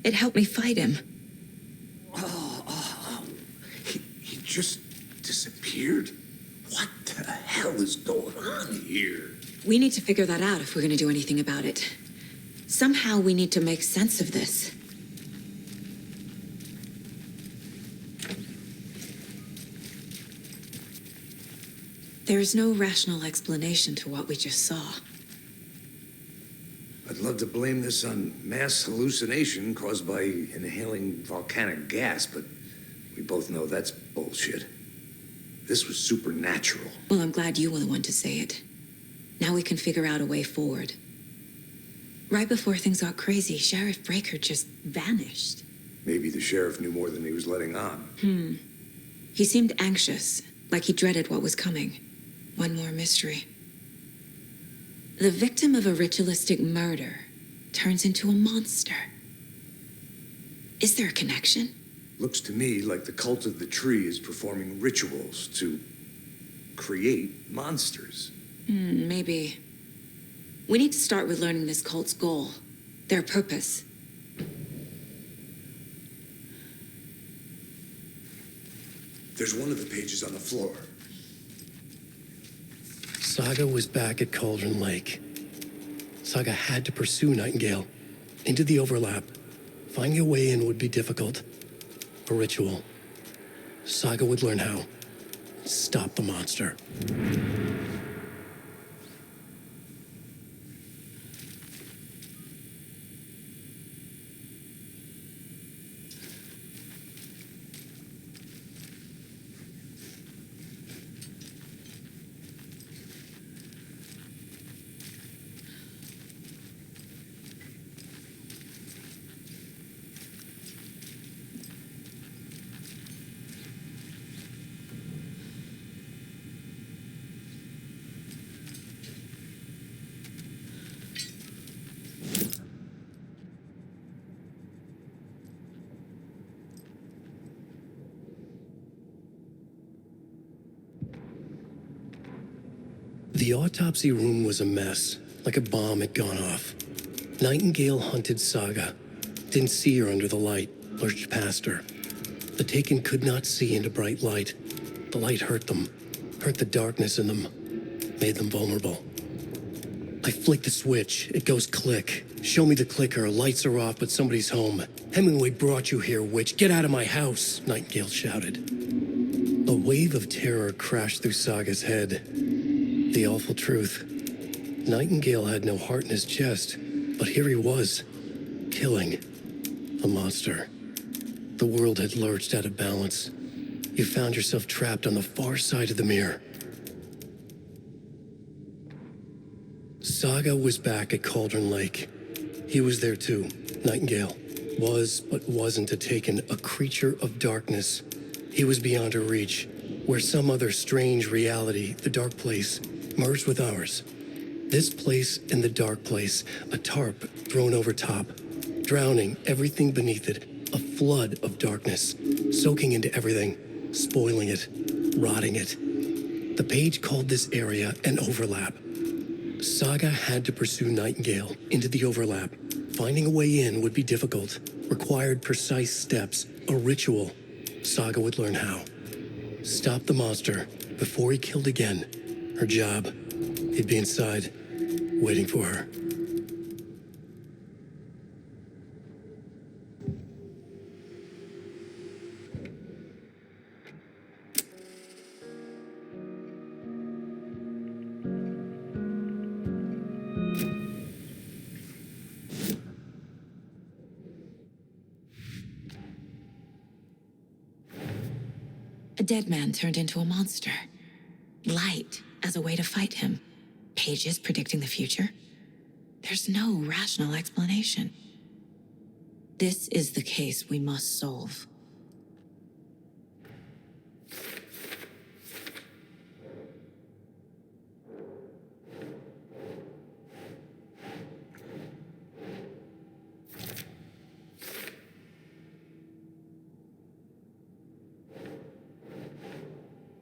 It helped me fight him. He just disappeared? What the hell is going on here? We need to figure that out if we're going to do anything about it. Somehow we need to make sense of this. There is no rational explanation to what we just saw. I'd love to blame this on mass hallucination caused by inhaling volcanic gas, but we both know that's bullshit. This was supernatural. Well, I'm glad you were the one to say it. Now we can figure out a way forward. Right before things got crazy, Sheriff Breaker just vanished. Maybe the sheriff knew more than he was letting on. He seemed anxious, like he dreaded what was coming. One more mystery. The victim of a ritualistic murder turns into a monster. Is there a connection? Looks to me like the cult of the tree is performing rituals to create monsters. Maybe. We need to start with learning this cult's goal, their purpose. There's one of the pages on the floor. Saga was back at Cauldron Lake. Saga had to pursue Nightingale into the overlap. Finding a way in would be difficult. A ritual. Saga would learn how. Stop the monster. The autopsy room was a mess, like a bomb had gone off. Nightingale hunted Saga. Didn't see her under the light, lurched past her. The Taken could not see into bright light. The light hurt them, hurt the darkness in them, made them vulnerable. I flick the switch, it goes click. Show me the clicker, lights are off, but somebody's home. Hemingway brought you here, witch. Get out of my house, Nightingale shouted. A wave of terror crashed through Saga's head. The awful truth. Nightingale had no heart in his chest, but here he was, killing a monster. The world had lurched out of balance. You found yourself trapped on the far side of the mirror. Saga was back at Cauldron Lake. He was there too. Nightingale was, but wasn't a Taken, a creature of darkness. He was beyond her reach, where some other strange reality, the dark place, merged with ours. This place and the dark place, a tarp thrown over top, drowning everything beneath it, a flood of darkness, soaking into everything, spoiling it, rotting it. The page called this area an overlap. Saga had to pursue Nightingale into the overlap. Finding a way in would be difficult, required precise steps, a ritual. Saga would learn how. Stop the monster before he killed again. Her job. He'd be inside, waiting for her. A dead man turned into a monster. Light as a way to fight him. Pages predicting the future. There's no rational explanation. This is the case we must solve.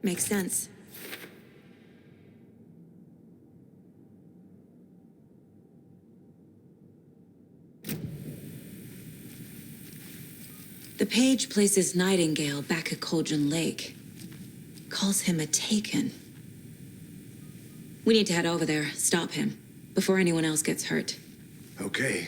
Makes sense. The page places Nightingale back at Cauldron Lake. Calls him a Taken. We need to head over there, stop him, before anyone else gets hurt. Okay.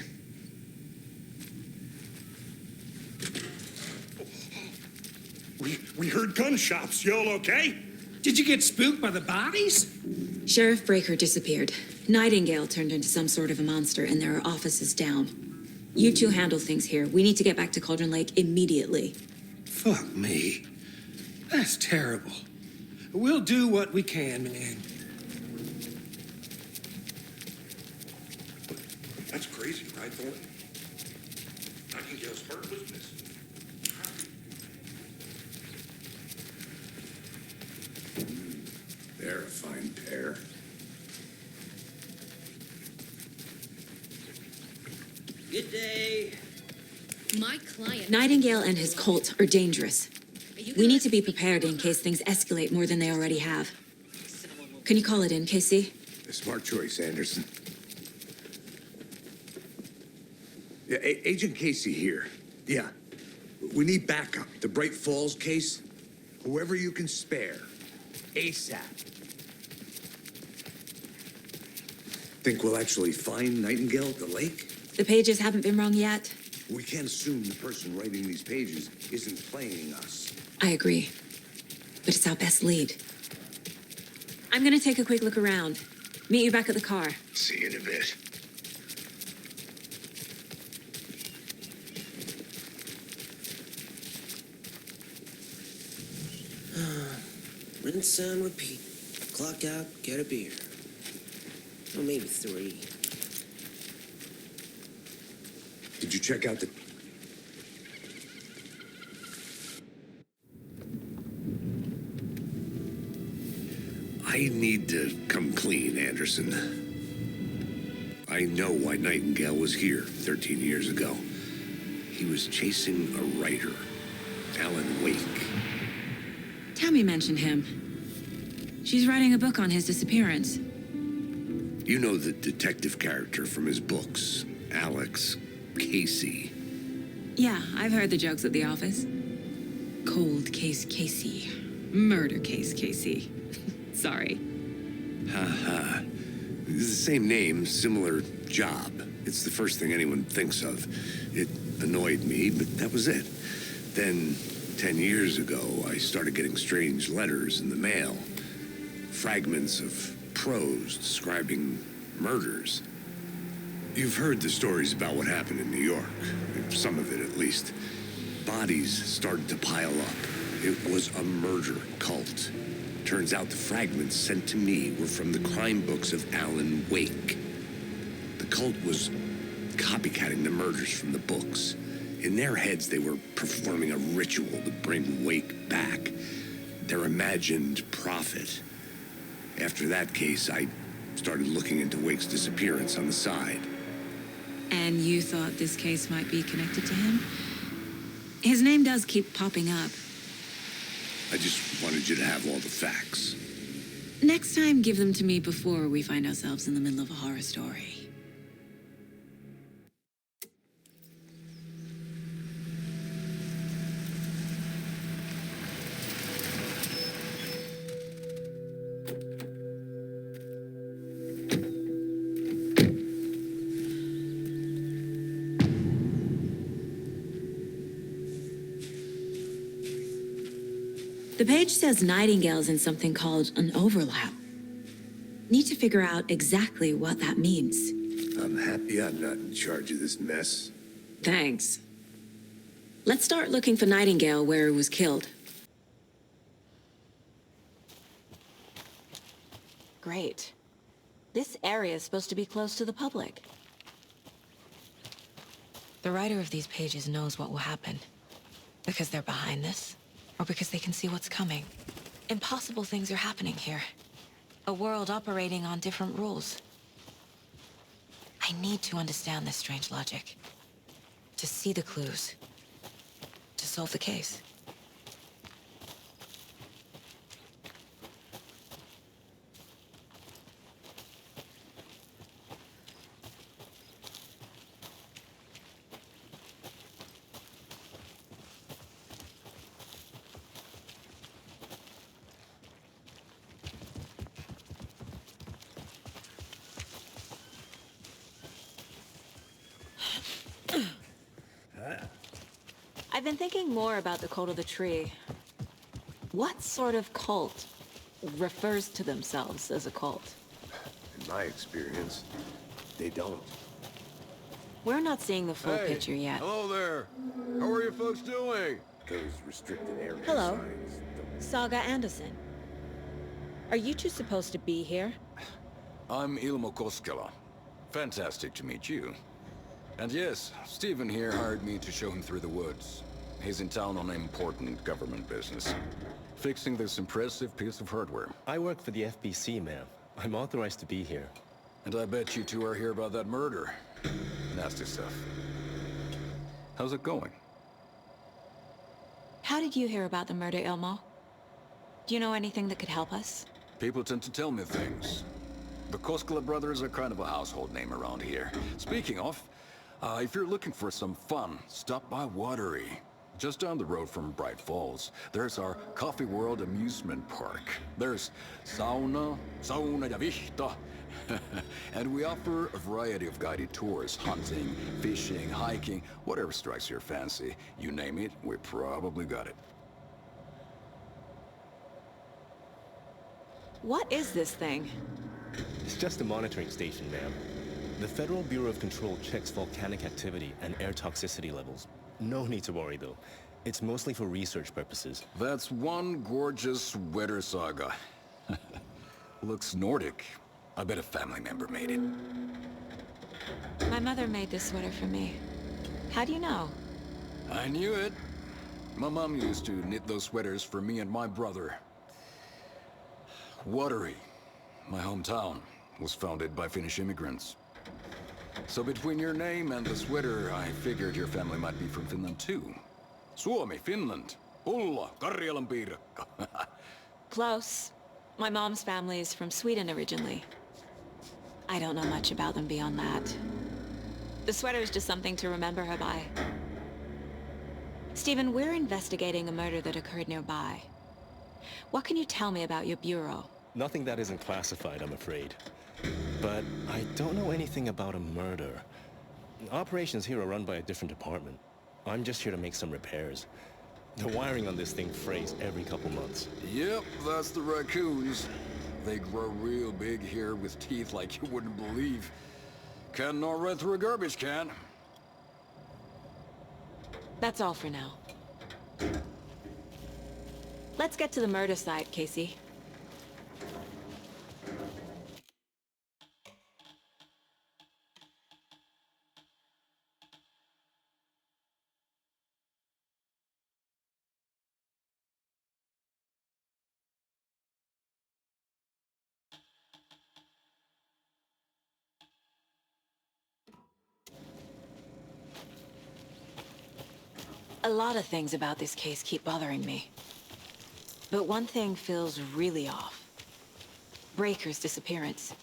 We heard gunshots. You all okay? Did you get spooked by the bodies? Sheriff Breaker disappeared. Nightingale turned into some sort of a monster, and there are offices down. You two handle things here. We need to get back to Cauldron Lake immediately. Fuck me. That's terrible. We'll do what we can, man. That's crazy, right, Thornton? Nightingale's heart was missing. They're a fine pair. Good day. My client. Nightingale and his cult are dangerous. We need to be prepared in case things escalate more than they already have. Can you call it in, Casey? A smart choice, Anderson. Yeah, Agent Casey here. Yeah. We need backup. The Bright Falls case. Whoever you can spare. ASAP. Think we'll actually find Nightingale at the lake? The pages haven't been rung yet. We can't assume the person writing these pages isn't playing us. I agree. But it's our best lead. I'm gonna take a quick look around. Meet you back at the car. See you in a bit. Rinse and repeat. Clock out, get a beer. Or maybe 3. Did you check out the... I need to come clean, Anderson. I know why Nightingale was here 13 years ago. He was chasing a writer, Alan Wake. Tammy mentioned him. She's writing a book on his disappearance. You know the detective character from his books, Alex Casey. Yeah, I've heard the jokes at the office. Cold case Casey. Murder case Casey. Sorry. Ha. It's the same name, similar job. It's the first thing anyone thinks of. It annoyed me, but that was it. Then, 10 years ago, I started getting strange letters in the mail. Fragments of prose describing murders. You've heard the stories about what happened in New York. Some of it, at least. Bodies started to pile up. It was a murder cult. Turns out the fragments sent to me were from the crime books of Alan Wake. The cult was copycatting the murders from the books. In their heads, they were performing a ritual to bring Wake back. Their imagined prophet. After that case, I started looking into Wake's disappearance on the side. And you thought this case might be connected to him? His name does keep popping up. I just wanted you to have all the facts. Next time, give them to me before we find ourselves in the middle of a horror story. The page says Nightingale's in something called an overlap. Need to figure out exactly what that means. I'm happy I'm not in charge of this mess. Thanks. Let's start looking for Nightingale where he was killed. Great. This area is supposed to be close to the public. The writer of these pages knows what will happen. Because they're behind this, or because they can see what's coming. Impossible things are happening here. A world operating on different rules. I need to understand this strange logic. To see the clues. To solve the case. I've been thinking more about the cult of the tree. What sort of cult refers to themselves as a cult? In my experience, they don't. We're not seeing the full picture yet. Hello there. How are you folks doing? Those restricted area Hello. signs don't... Saga Anderson. Are you two supposed to be here? I'm Ilmo Koskela. Fantastic to meet you. And yes, Stephen here hired me to show him through the woods. He's in town on important government business, fixing this impressive piece of hardware. I work for the FBC, ma'am. I'm authorized to be here. And I bet you two are here about that murder. Nasty stuff. How's it going? How did you hear about the murder, Ilmo? Do you know anything that could help us? People tend to tell me things. The Koskela brothers are kind of a household name around here. Speaking of, if you're looking for some fun, stop by Watery. Just down the road from Bright Falls, there's our Coffee World amusement park. There's sauna ja vihta. And we offer a variety of guided tours, hunting, fishing, hiking, whatever strikes your fancy. You name it, we probably got it. What is this thing? It's just a monitoring station, ma'am. The Federal Bureau of Control checks volcanic activity and air toxicity levels. No need to worry, though. It's mostly for research purposes. That's one gorgeous sweater, Saga. Looks Nordic. I bet a family member made it. My mother made this sweater for me. How do you know? I knew it. My mom used to knit those sweaters for me and my brother. Watery, my hometown, was founded by Finnish immigrants. So between your name and the sweater, I figured your family might be from Finland too. Suomi, Finland. Ulla, Karjalan piirakka. Close. My mom's family is from Sweden originally. I don't know much about them beyond that. The sweater is just something to remember her by. Stephen, we're investigating a murder that occurred nearby. What can you tell me about your bureau? Nothing that isn't classified, I'm afraid. But I don't know anything about a murder. Operations here are run by a different department. I'm just here to make some repairs. The wiring on this thing frays every couple months. Yep, that's the raccoons. They grow real big here with teeth like you wouldn't believe. Can't gnaw right through a garbage can. That's all for now. Let's get to the murder site, Casey. A lot of things about this case keep bothering me. But one thing feels really off. Breaker's disappearance.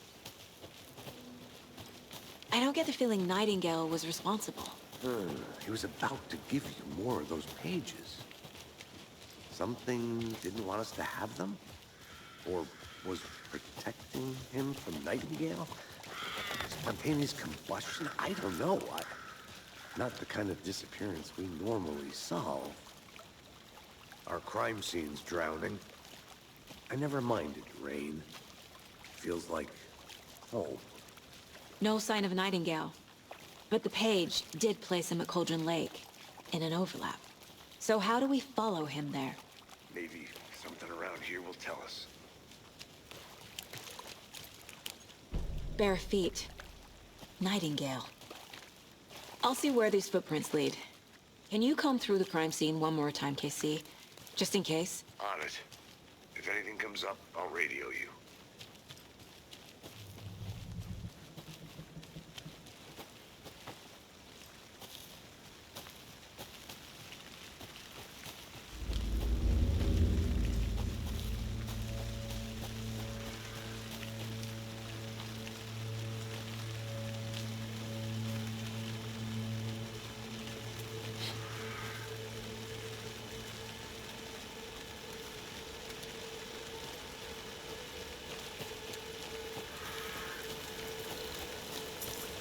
I don't get the feeling Nightingale was responsible. He was about to give you more of those pages. Something didn't want us to have them? Or was protecting him from Nightingale? Spontaneous combustion? I don't know. Not the kind of disappearance we normally solve. Our crime scene's drowning. I never minded rain. Feels like home. No sign of Nightingale. But the page did place him at Cauldron Lake, in an overlap. So how do we follow him there? Maybe something around here will tell us. Bare feet. Nightingale. I'll see where these footprints lead. Can you comb through the crime scene one more time, KC? Just in case? On it. If anything comes up, I'll radio you.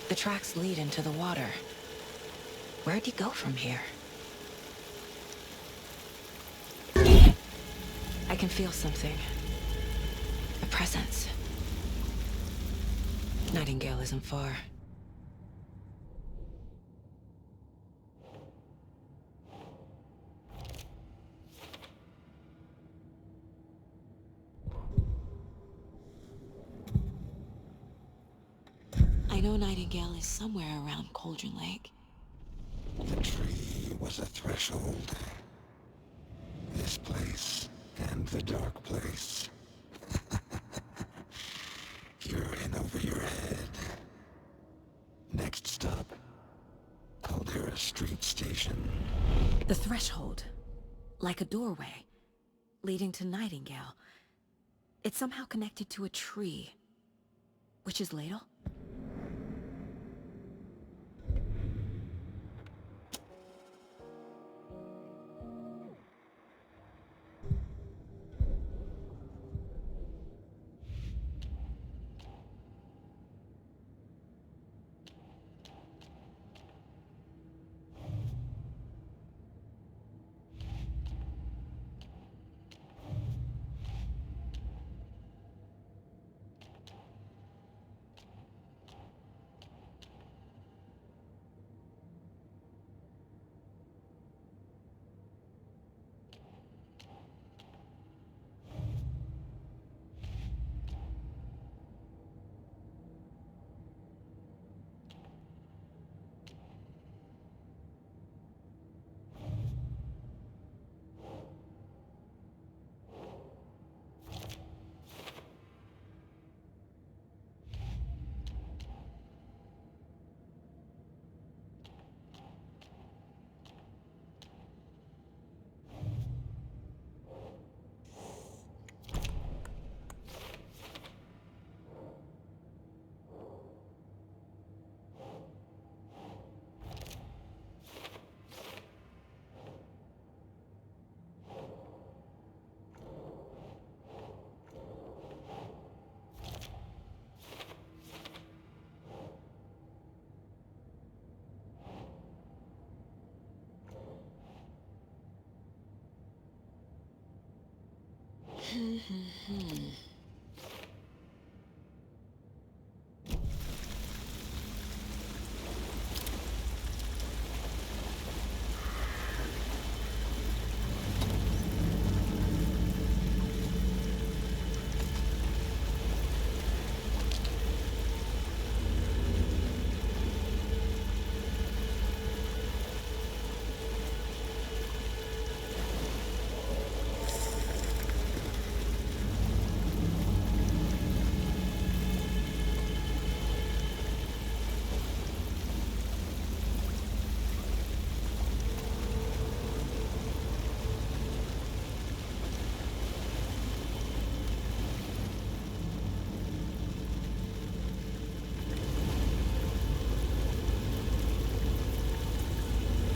The tracks lead into the water. Where'd he go from here? I can feel something. A presence. Nightingale isn't far. I know Nightingale is somewhere around Cauldron Lake. The tree was a threshold. This place and the dark place. You're in over your head. Next stop, Caldera Street Station. The threshold. Like a doorway. Leading to Nightingale. It's somehow connected to a tree. Witch's Ladle?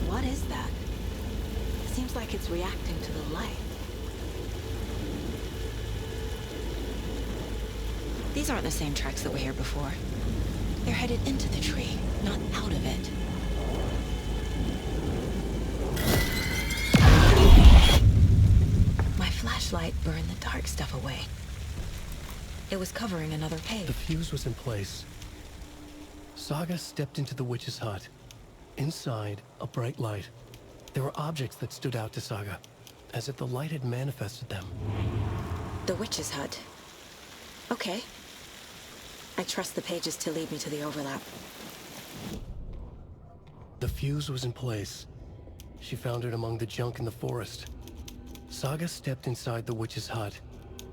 What is that? Seems like it's reacting to the light. These aren't the same tracks that were here before. They're headed into the tree, not out of it. My flashlight burned the dark stuff away. It was covering another page. The fuse was in place. Saga stepped into the witch's hut. Inside, a bright light. There were objects that stood out to Saga, as if the light had manifested them. The witch's hut. Okay. I trust the pages to lead me to the overlap. The fuse was in place. She found it among the junk in the forest. Saga stepped inside the witch's hut.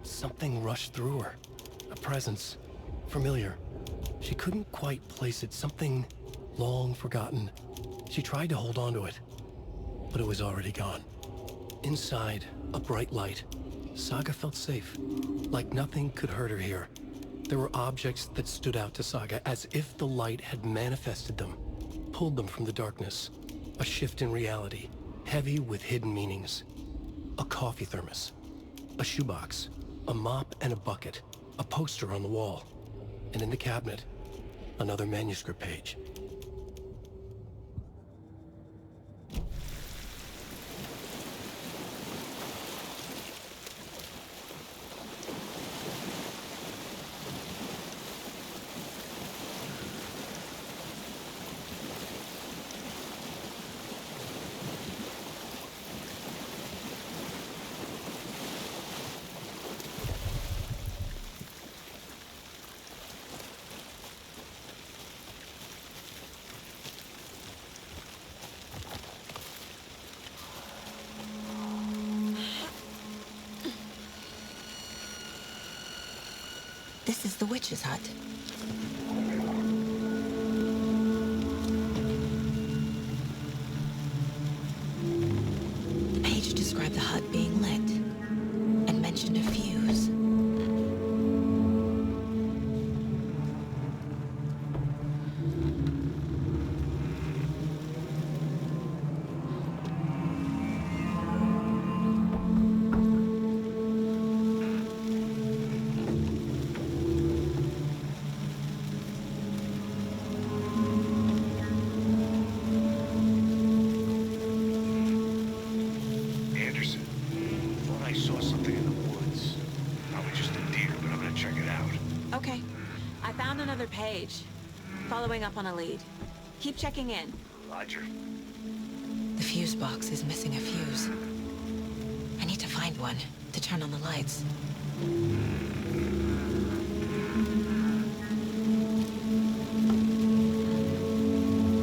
Something rushed through her. A presence. Familiar. She couldn't quite place it. Something long forgotten. She tried to hold on to it, but it was already gone. Inside, a bright light. Saga felt safe, like nothing could hurt her here. There were objects that stood out to Saga, as if the light had manifested them, pulled them from the darkness. A shift in reality, heavy with hidden meanings. A coffee thermos, a shoebox, a mop and a bucket, a poster on the wall, and in the cabinet, another manuscript page. the witch's hut. The page described the hut being lit and mentioned a fuse. Anderson, thought I saw something in the woods. Probably just a deer, but I'm gonna check it out. Okay, I found another page. Following up on a lead. Keep checking in. Roger. The fuse box is missing a fuse. I need to find one to turn on the lights.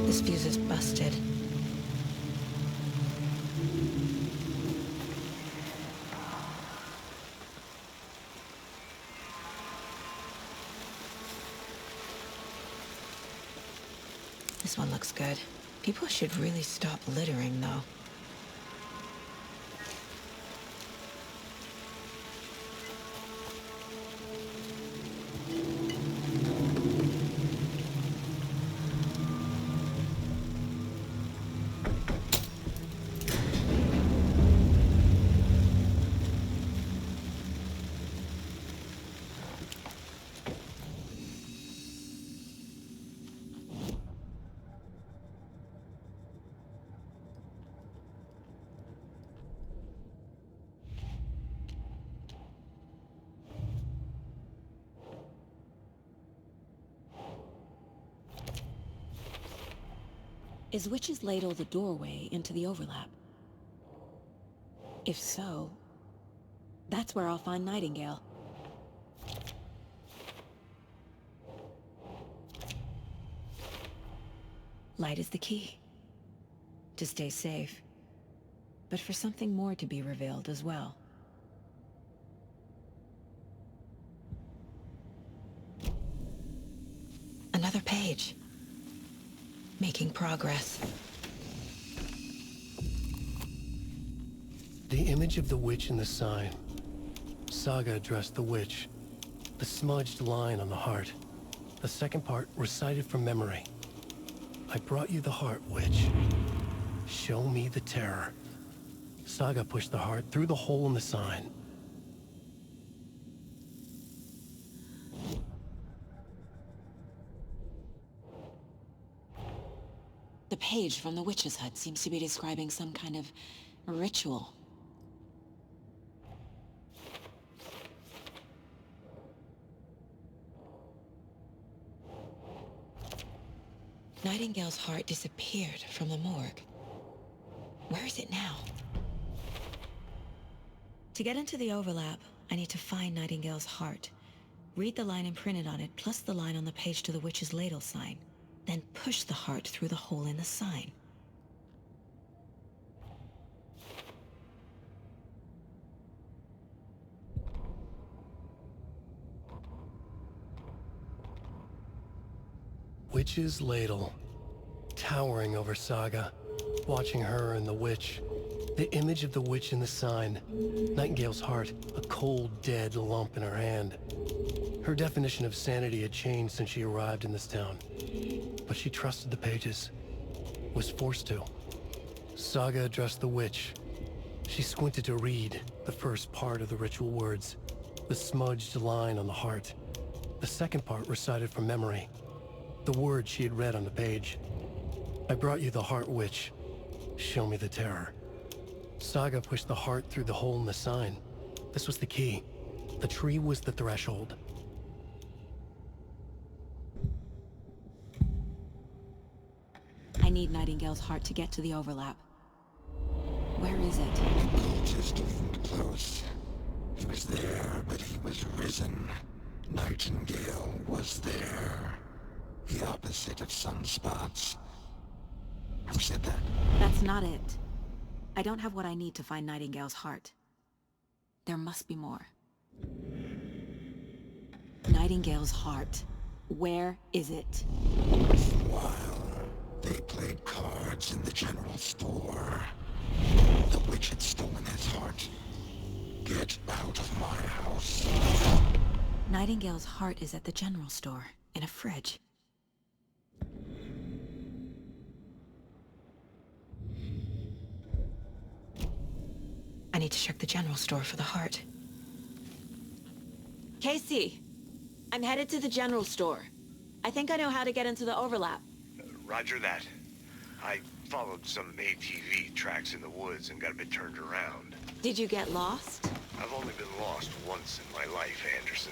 This fuse is busted. This one looks good. People should really stop littering, though. Is Witch's Ladle the doorway into the overlap? If so, that's where I'll find Nightingale. Light is the key. To stay safe. But for something more to be revealed as well. Another page. Making progress. The image of the witch in the sign. Saga addressed the witch. The smudged line on the heart. The second part recited from memory. I brought you the heart, witch. Show me the terror. Saga pushed the heart through the hole in the sign. The page from the witch's hut seems to be describing some kind of ritual. Nightingale's heart disappeared from the morgue. Where is it now? To get into the overlap, I need to find Nightingale's heart. Read the line imprinted on it, plus the line on the page to the witch's ladle sign. Then push the heart through the hole in the sign. Witch's ladle. Towering over Saga. Watching her and the witch. The image of the witch in the sign. Nightingale's heart, a cold, dead lump in her hand. Her definition of sanity had changed since she arrived in this town. But she trusted the pages. Was forced to. Saga addressed the witch. She squinted to read the first part of the ritual words. The smudged line on the heart. The second part recited from memory. The words she had read on the page. I brought you the heart, witch. Show me the terror. Saga pushed the heart through the hole in the sign. This was the key. The tree was the threshold. I need Nightingale's heart to get to the overlap. Where is it? Just close. He was there, but he was risen. Nightingale was there. The opposite of sunspots. Who said that? That's not it. I don't have what I need to find Nightingale's heart. There must be more. Nightingale's heart. Where is it? While they played cards in the general store, the witch had stolen his heart. Get out of my house. Nightingale's heart is at the general store, in a fridge. I need to check the general store for the heart. Casey! I'm headed to the general store. I think I know how to get into the overlap. Roger that. I followed some ATV tracks in the woods and got a bit turned around. Did you get lost? I've only been lost once in my life, Anderson.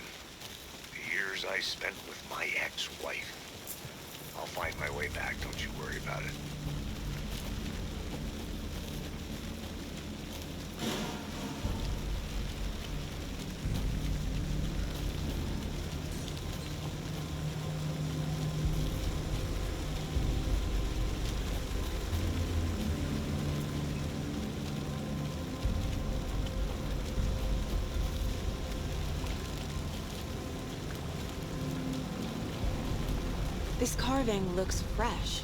The years I spent with my ex-wife. I'll find my way back, don't you worry about it. This carving looks fresh.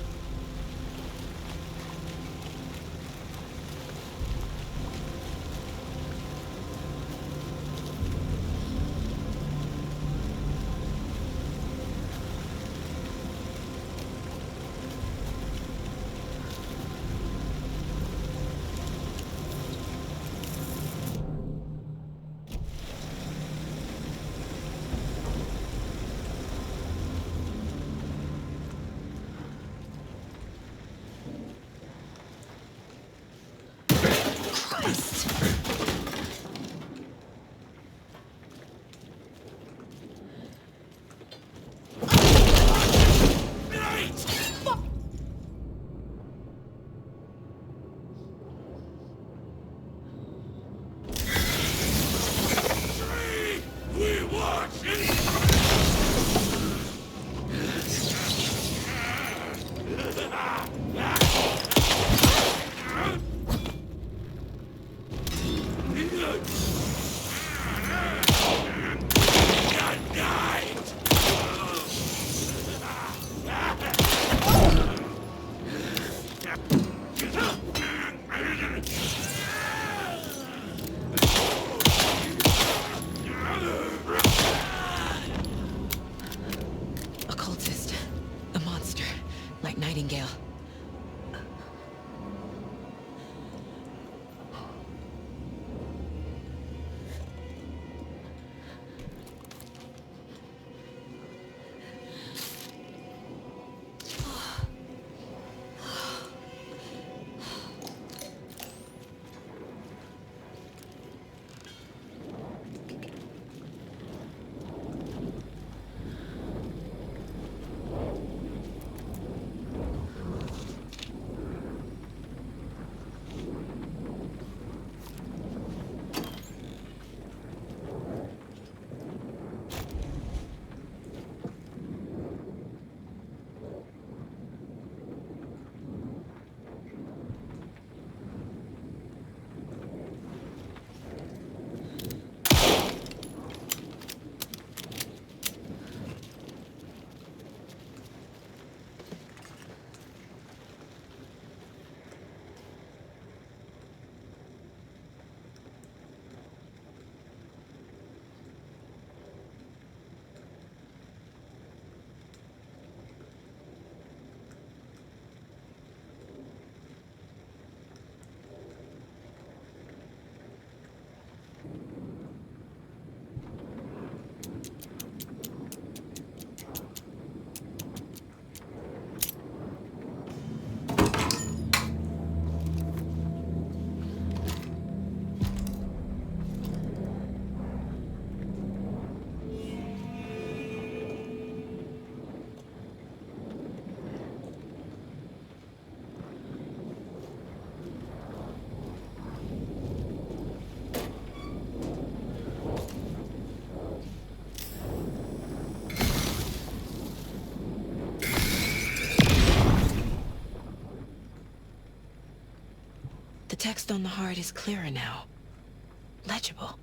Nightingale. The text on the heart is clearer now. Legible.